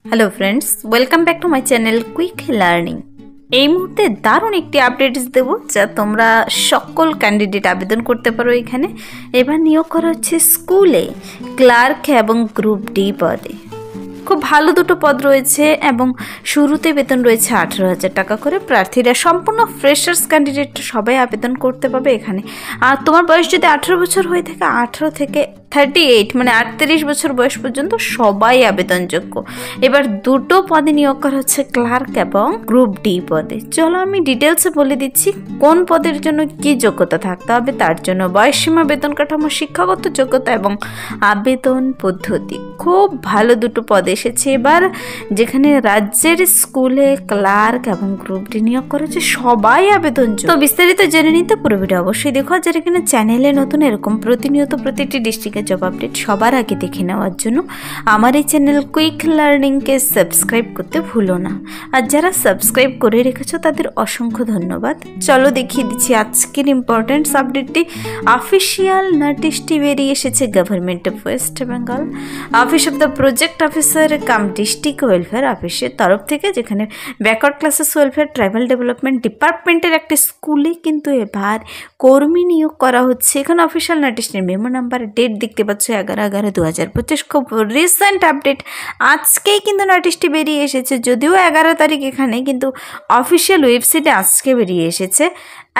Hello friends, welcome back to my channel quick learning. এই মুহূর্তে দারুণ একটি আপডেটস দেবো যা তোমরা সকল ক্যান্ডিডেট আবেদন করতে পারো। এখানে এবার নিয়োগ করা হচ্ছে স্কুলে ক্লার্ক এবং গ্রুপ ডি পদে। খুব ভালো দুটো পদ রয়েছে এবং শুরুতে বেতন রয়েছে 18,000 টাকা করে। প্রার্থীরা সম্পূর্ণ ফ্রেশার্স ক্যান্ডিডেট সবাই আবেদন করতে পারবে এখানে। আর তোমার বয়স যদি 18 বছর হয়ে থাকে, 18 থেকে 38 মানে 38 বছর বয়স পর্যন্ত সবাই আবেদনযোগ্য। এবার দুটো পদে নিয়োগ করা হচ্ছে ক্লার্ক এবং গ্রুপ ডি পদে। চলো আমি ডিটেলসে বলে দিচ্ছি কোন পদের জন্য কি যোগ্যতা থাকতে হবে, তার জন্য বয়সসীমা, বেতন কাঠামো, শিক্ষাগত যোগ্যতা এবং আবেদন পদ্ধতি। খুব ভালো দুটো পদ এসেছে এবার, যেখানে রাজ্যের স্কুলে ক্লার্ক এবং গ্রুপ ডি নিয়োগ করা হচ্ছে সবাই আবেদনযোগ্য। তো বিস্তারিত জেনে নিতে পুরো ভিডিও অবশ্যই দেখো। যারা কিনা চ্যানেলে নতুন এরকম প্রতিনিয়ত প্রতিটি ডিস্ট্রিক্টের জব আপডেট সবার আগে দেখে নেওয়ার জন্য আমার এই চ্যানেল কুইক লার্নিংকে সাবস্ক্রাইব করতে ভুলো না। আর যারা সাবস্ক্রাইব করে রেখেছো তাদের অসংখ্য ধন্যবাদ। চলো দেখিয়ে দিচ্ছি আজকের ইম্পর্টেন্ট আপডেটটি। অফিসিয়াল নোটিশটি বেরিয়ে এসেছে government of West Bengal, office of the project officer come district welfare অফিসের তরফ থেকে, যেখানে backward classes welfare tribal development ডিপার্টমেন্টের একটি স্কুলে কিন্তু এবার কর্মী নিয়োগ করা হচ্ছে। এখানে অফিসিয়াল নোটিশটির মেমো নাম্বার, ডেট দেখতে পাচ্ছ 11/11/2025। খুব রিসেন্ট আপডেট, আজকেই কিন্তু নোটিশটি বেরিয়ে এসেছে। যদিও 11 তারিখ, এখানে কিন্তু অফিসিয়াল ওয়েবসাইটে আজকে বেরিয়ে এসেছে।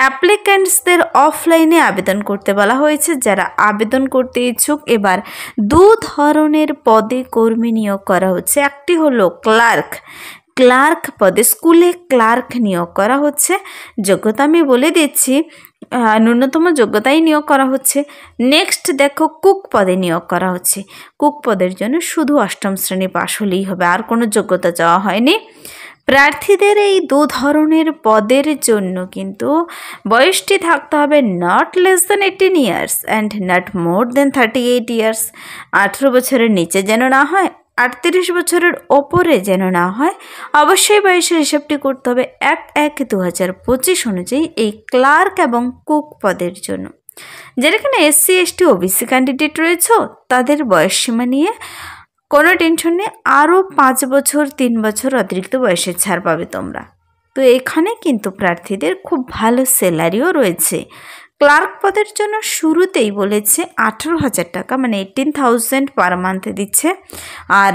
অ্যাপ্লিক্যান্টসদের অফলাইনে আবেদন করতে বলা হয়েছে। যারা আবেদন করতে ইচ্ছুক, এবার দু ধরনের পদে কর্মী নিয়োগ করা হচ্ছে। একটি হলো ক্লার্ক পদে, স্কুলে ক্লার্ক নিয়োগ করা হচ্ছে। যোগ্যতা আমি বলে দিচ্ছি, ন্যূনতম যোগ্যতাই নিয়োগ করা হচ্ছে। নেক্সট দেখো, কুক পদে নিয়োগ করা হচ্ছে। কুক পদের জন্য শুধু 8ম শ্রেণী পাশ হলেই হবে, আর কোনো যোগ্যতা চাওয়া হয়নি। প্রার্থীদের এই দু ধরনের পদের জন্য কিন্তু বয়সটি থাকতে হবে not less than 18 years and not more than 38 years. 18 বছরের নিচে যেন না হয়, 38 বছরের ওপরে যেন না হয়। অবশ্যই বয়সের হিসাবটি করতে হবে 1/1/2025 অনুযায়ী এই ক্লার্ক এবং কুক পদের জন্য। যারা এখানে SC ST OBC ক্যান্ডিডেট রয়েছে তাদের বয়সসীমা নিয়ে কোনো টেনশন নেই, আরও 5 বছর 3 বছর অতিরিক্ত বয়সের ছাড় পাবে তোমরা। তো এখানে কিন্তু প্রার্থীদের খুব ভালো স্যালারিও রয়েছে। ক্লার্ক পদের জন্য শুরুতেই বলেছে 18,000 টাকা মানে 18,000 পার মান্থ দিচ্ছে। আর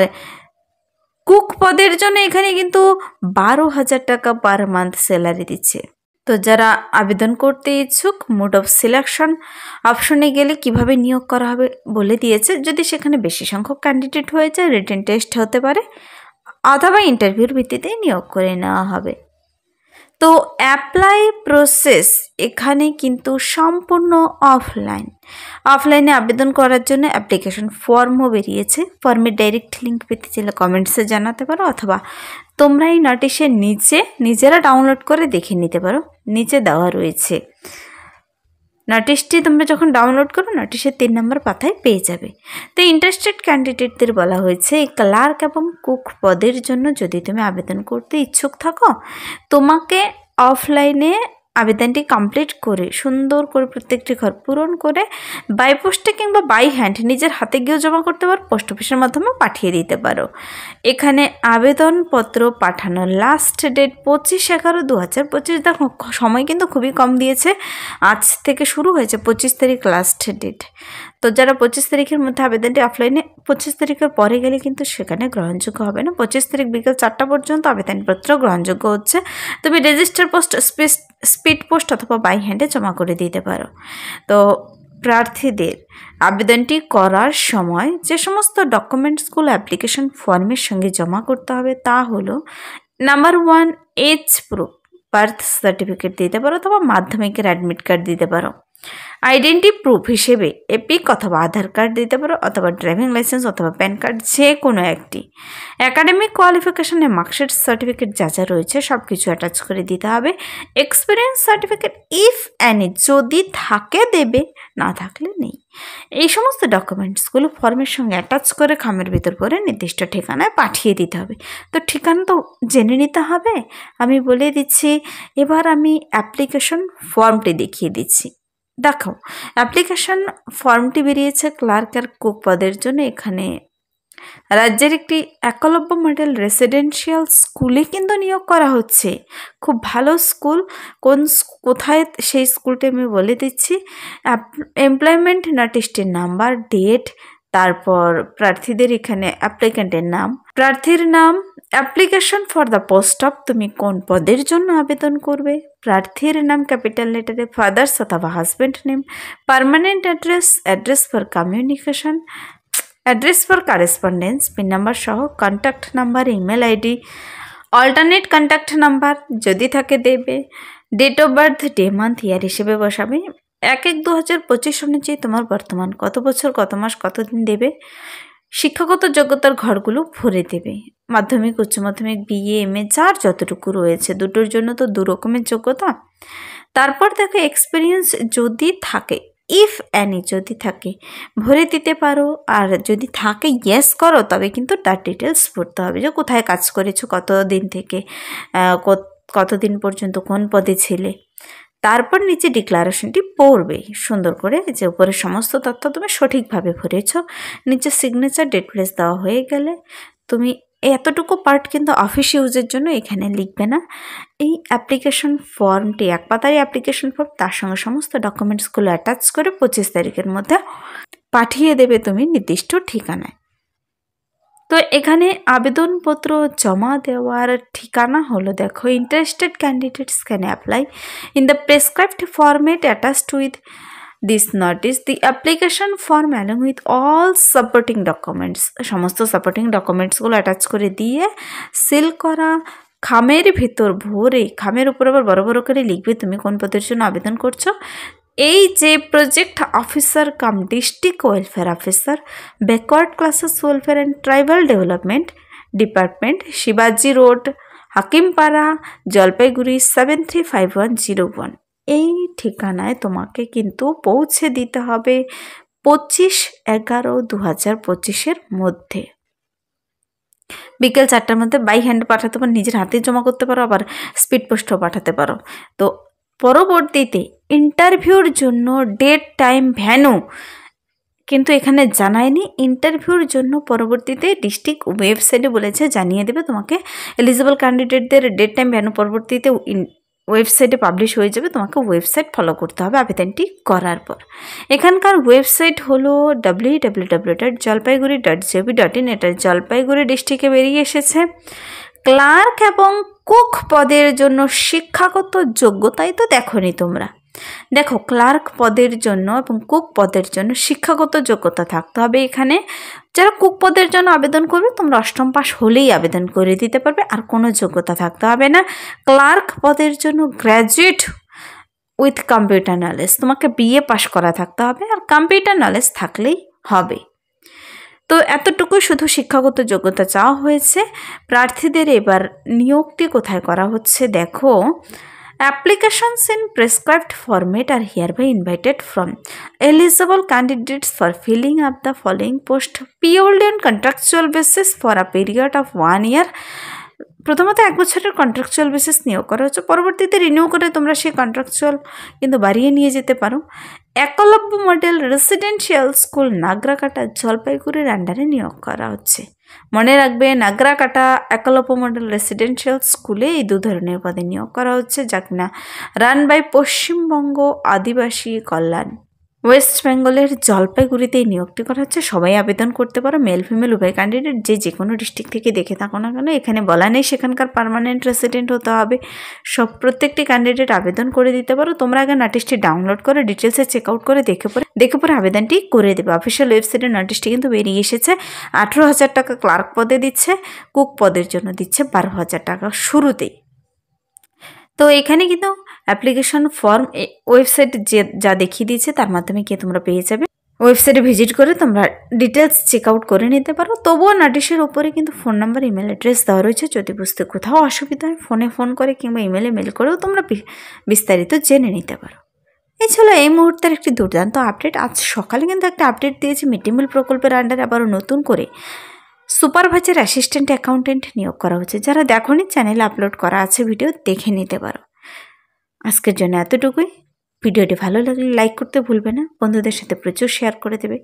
কুক পদের জন্য এখানে কিন্তু 12,000 টাকা পার মান্থ স্যালারি দিচ্ছে। তো যারা আবেদন করতে ইচ্ছুক, মোড অফ সিলেকশন অপশনে গেলে কিভাবে নিয়োগ করা হবে বলে দিয়েছে। যদি সেখানে বেশি সংখ্যক ক্যান্ডিডেট হয়ে যায়, রিটেন টেস্ট হতে পারে অথবা ইন্টারভিউর ভিত্তিতে নিয়োগ করে নেওয়া হবে। তো অ্যাপ্লাই প্রসেস এখানে কিন্তু সম্পূর্ণ অফলাইনে আবেদন করার জন্য অ্যাপ্লিকেশন ফর্মও বেরিয়েছে। ফর্মের ডাইরেক্ট লিঙ্ক পেতে চাইলে কমেন্টসে জানাতে পারো, অথবা তোমরা এই নোটিশের নিজেরা ডাউনলোড করে দেখে নিতে পারো, নিচে দেওয়া রয়েছে। নোটিশটি তোমরা যখন ডাউনলোড করো, নোটিশের 3 নম্বর পাতায় পেয়ে যাবে। তো ইন্টারেস্টেড ক্যান্ডিডেটদের বলা হয়েছে এই ক্লার্ক এবং কুক পদের জন্য যদি তুমি আবেদন করতে ইচ্ছুক থাকো, তোমাকে অফলাইনে আবেদনটি কমপ্লিট করে সুন্দর করে প্রত্যেকটি ঘর পূরণ করে বাই পোস্টে কিংবা বাই হ্যান্ড নিজের হাতে গিয়েও জমা করতে পারো, পোস্ট অফিসের মাধ্যমে পাঠিয়ে দিতে পারো। এখানে আবেদনপত্র পাঠানোর লাস্ট ডেট 25/11/2025। দেখো সময় কিন্তু খুবই কম দিয়েছে, আজ থেকে শুরু হয়েছে, 25 তারিখ লাস্ট ডেট। তো যারা 25 তারিখের মধ্যে আবেদনটি অফলাইনে, 25 তারিখের পরে গেলে কিন্তু সেখানে গ্রহণযোগ্য হবে না। 25 তারিখ বিকেল 4টা পর্যন্ত আবেদনপত্র গ্রহণযোগ্য হচ্ছে। তুমি রেজিস্টার পোস্ট, স্পিড পোস্ট অথবা বাই হ্যান্ডে জমা করে দিতে পারো। তো প্রার্থীদের আবেদনটি করার সময় যে সমস্ত ডকুমেন্টসগুলো অ্যাপ্লিকেশন ফর্মের সঙ্গে জমা করতে হবে তা হলো, number 1 age proof, birth certificate দিতে পারো অথবা মাধ্যমিকের অ্যাডমিট কার্ড দিতে পারো। আইডেন্টি প্রুফ হিসেবে এপিক অথবা আধার কার্ড দিতে পারো, অথবা ড্রাইভিং লাইসেন্স অথবা প্যান কার্ড, যে কোনো একটি। অ্যাকাডেমিক কোয়ালিফিকেশনে মার্কশিট সার্টিফিকেট যা যা রয়েছে সব কিছু অ্যাটাচ করে দিতে হবে। এক্সপিরিয়েন্স সার্টিফিকেট ইফ অ্যানি, যদি থাকে দেবে, না থাকলে নেই। এই সমস্ত ডকুমেন্টসগুলো ফর্মের সঙ্গে অ্যাটাচ করে খামের ভিতর করে নির্দিষ্ট ঠিকানায় পাঠিয়ে দিতে হবে। তো ঠিকানা তো জেনে নিতে হবে, আমি বলে দিচ্ছি। এবার আমি অ্যাপ্লিকেশন ফর্মটি দেখিয়ে দিচ্ছি। দেখো অ্যাপ্লিকেশন ফর্মটি বেরিয়েছে ক্লার্ক আর কুক পদের জন্য। এখানে রাজ্যের একটি একলব্য মডেল রেসিডেন্সিয়াল স্কুলে কিন্তু নিয়োগ করা হচ্ছে। খুব ভালো স্কুল। কোথায় সেই স্কুলটি আমি বলে দিচ্ছি। এমপ্লয়মেন্ট নোটিশটির নাম্বার, ডেট, তারপর প্রার্থীদের এখানে অ্যাপ্লিক্যান্টের নাম, প্রার্থীর নাম, application for the post of, তুমি কোন পদের জন্য আবেদন করবে, প্রার্থীর নাম ক্যাপিটাল লেটারে, ফাদার্স অথবা husband name, permanent address, address for communication, address for correspondence, pin number সহ, contact number, email ID, alternate contact number যদি থাকে দেবে, date of birth, day month year হিসেবে বসাবে। 1-1-2025 অনুযায়ী তোমার বর্তমান কত বছর, কত মাস, কতদিন দেবে। শিক্ষাগত যোগ্যতার ঘরগুলো ভরে দেবে। মাধ্যমিক, উচ্চ মাধ্যমিক, বিএ, এমএ যার যতটুকু রয়েছে, দুটোর জন্য তো 2 রকমের যোগ্যতা। তারপর দেখো এক্সপিরিয়েন্স যদি থাকে, ইফ অ্যানি যদি থাকে ভরে দিতে পারো। আর যদি থাকে ইয়েস করো, তবে কিন্তু তার ডিটেলস পড়তে হবে যে কোথায় কাজ করেছো, কতদিন থেকে কতদিন পর্যন্ত কোন পদে ছিলে। তারপর নিচে ডিক্লারেশনটি পড়বে সুন্দর করে, যে উপরে সমস্ত তথ্য তুমি সঠিকভাবে ভরেছ। নিচে সিগনেচার, ডেট প্লেস দেওয়া হয়ে গেলে তুমি এতটুকু পার্ট কিন্তু অফিস ইউজের জন্য এখানে লিখবে না। এই অ্যাপ্লিকেশন ফর্মটি, 1 পাতার অ্যাপ্লিকেশন ফর্ম, তার সঙ্গে সমস্ত ডকুমেন্টসগুলো অ্যাটাচ করে 25 তারিখের মধ্যে পাঠিয়ে দেবে তুমি নির্দিষ্ট ঠিকানায়। তো এখানে আবেদনপত্র জমা দেওয়ার ঠিকানা হলো, দেখো, interested candidates can apply in the prescribed format attached with this notice, the application form along with all supporting documents, সমস্ত সাপোর্টিং ডকুমেন্টসগুলো অ্যাটাচ করে দিয়ে সিল করা খামের ভিতর ভরে, খামের উপর আবার বড় বড় করে লিখবে তুমি কোন পদের জন্য আবেদন করছো। এই যে project officer come district welfare officer, backward classes welfare and tribal development department, শিবাজি রোড, হাকিমপাড়া, জলপাইগুড়ি 735101, এই ঠিকানায় তোমাকে কিন্তু পৌঁছে দিতে হবে 25/11/2025 মধ্যে। বিকেল 4টার মধ্যে বাই হ্যান্ড পাঠাতে পারো, নিজের হাতে জমা করতে পারো, আবার স্পিড পোস্টও পাঠাতে পারো। তো পরবর্তীতে ইন্টারভিউর জন্য ডেট, টাইম, ভ্যানু কিন্তু এখানে জানায়নি। ইন্টারভিউর জন্য পরবর্তীতে ডিস্ট্রিক্ট ওয়েবসাইটে বলেছে জানিয়ে দেবে তোমাকে। এলিজিবল ক্যান্ডিডেটদের ডেট, টাইম, ভ্যানু পরবর্তীতে ওয়েবসাইটে পাবলিশ হয়ে যাবে। তোমাকে ওয়েবসাইট ফলো করতে হবে আবেদনটি করার পর। এখানকার ওয়েবসাইট হলো www.jalpaiguri.gov.in। এটা জলপাইগুড়ি ডিস্ট্রিক্টে বেরিয়ে এসেছে। ক্লার্ক এবং কুক পদের জন্য শিক্ষাগত যোগ্যতাই তো দেখোনি তোমরা। দেখো, ক্লার্ক পদের জন্য এবং কুক পদের জন্য শিক্ষাগত যোগ্যতা থাকতে হবে। এখানে যারা কুক পদের জন্য আবেদন করবে, তোমরা 8ম পাস হলেই আবেদন করে দিতে পারবে, আর কোনো যোগ্যতা থাকতে হবে না। ক্লার্ক পদের জন্য গ্র্যাজুয়েট উইথ কম্পিউটার নলেজ, তোমাকে বিএ পাস করা থাকতে হবে, আর কম্পিউটার নলেজ থাকলেই হবে। তো এতটুকুই শুধু শিক্ষাগত যোগ্যতা চাওয়া হয়েছে। প্রার্থীদের এবার নিয়োগটি কোথায় করা হচ্ছে দেখো। Applications in prescribed format are hereby invited from eligible candidates for filling up the following post purely on contractual basis for a period of 1 year. প্রথমত 1 বছরের কন্ট্রাকচুয়াল বেসিস নিয়োগ করা হচ্ছে, পরবর্তীতে রিনিউ করে তোমরা সেই কন্ট্রাকচুয়াল কিন্তু বাড়িয়ে নিয়ে যেতে পারো। Eklavya model residential school Nagrakata জলপাইগুড়ির আন্ডারে নিয়োগ করা হচ্ছে। মনে রাখবে, নাগরাকাটা একলব্য মডেল রেসিডেন্সিয়াল স্কুলে এই 2 ধরনের পদে নিয়োগ করা হচ্ছে, যা কিনা run by Paschimbanga Adivasi Kalyan. West বেঙ্গলের জলপাইগুড়িতে এই নিয়োগটি করা হচ্ছে। সবাই আবেদন করতে পারো, মেল ফিমেল উভয় ক্যান্ডিডেট যে কোনো ডিস্ট্রিক্ট থেকে দেখে থাকো না কেন। এখানে বলা নেই সেখানকার পার্মানেন্ট রেসিডেন্ট হতে হবে। প্রত্যেকটি ক্যান্ডিডেট আবেদন করে দিতে পারো। তোমরা আগে নোটিশটি ডাউনলোড করে ডিটেলসে চেক আউট করে দেখে পরে আবেদনটি করে দেবে। অফিসিয়াল ওয়েবসাইটে নোটিশটি কিন্তু বেরিয়ে এসেছে। 18,000 টাকা ক্লার্ক পদে দিচ্ছে, কুক পদের জন্য দিচ্ছে 12,000 টাকা শুরুতেই। তো এখানে কিন্তু অ্যাপ্লিকেশন ফর্ম ওয়েবসাইট যা দেখিয়ে দিয়েছে তার মাধ্যমে গিয়ে তোমরা পেয়ে যাবে। ওয়েবসাইটে ভিজিট করে তোমরা ডিটেলস চেক আউট করে নিতে পারো। তবুও নোটিশের উপরে কিন্তু ফোন নাম্বার, ইমেল অ্যাড্রেস দেওয়া রয়েছে। যদি বুঝতে কোথাও অসুবিধা হয় ফোন করে কিংবা ইমেলে মেল করেও তোমরা বিস্তারিত জেনে নিতে পারো। এই ছিল এই মুহূর্তের একটি দুর্দান্ত আপডেট। আজ সকালে কিন্তু একটা আপডেট দিয়েছি, মিড ডে মিল প্রকল্পের আন্ডারে আবারও নতুন করে সুপারভাইজার অ্যাসিস্ট্যান্ট অ্যাকাউন্টেন্ট নিয়োগ করা হচ্ছে। যারা দেখোনি, চ্যানেলে আপলোড করা আছে ভিডিও, দেখে নিতে পারো। আজকের জন্য এতটুকুই। ভিডিওটি ভালো লাগলে লাইক করতে ভুলবে না, বন্ধুদের সাথে প্রচুর শেয়ার করে দেবে।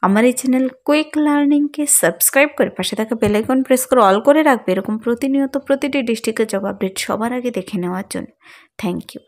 আমার এই চ্যানেল কুইক লার্নিংকে সাবস্ক্রাইব করে পাশে থাকা বেল আইকন প্রেস করে অল করে রাখবে, এরকম প্রতিনিয়ত প্রতিটি ডিস্ট্রিক্টের জব আপডেট সবার আগে দেখে নেওয়ার জন্য। Thank you.